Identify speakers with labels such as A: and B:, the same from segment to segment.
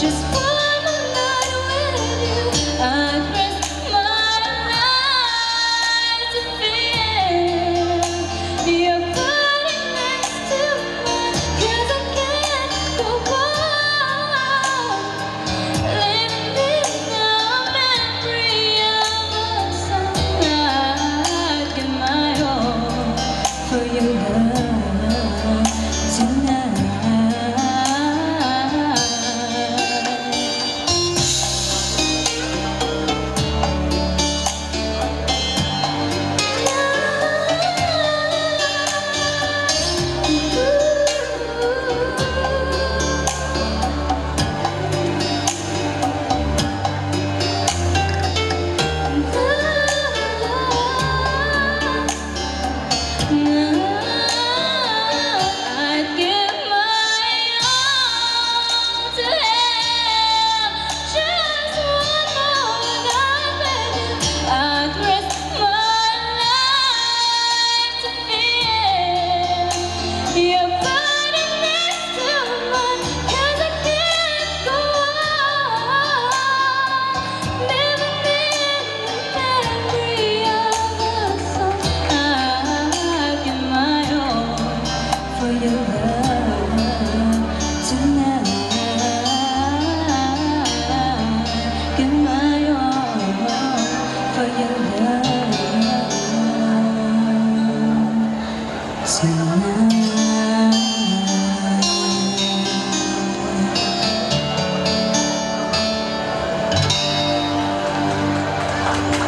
A: Just one more night with you. I'd risk my life to feel your body next to mine. 'Cause I can't go on living in the memory of a song. I'd give my all for your love tonight.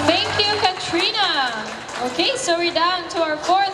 B: Thank you, Katrina. Okay, so we're down to our fourth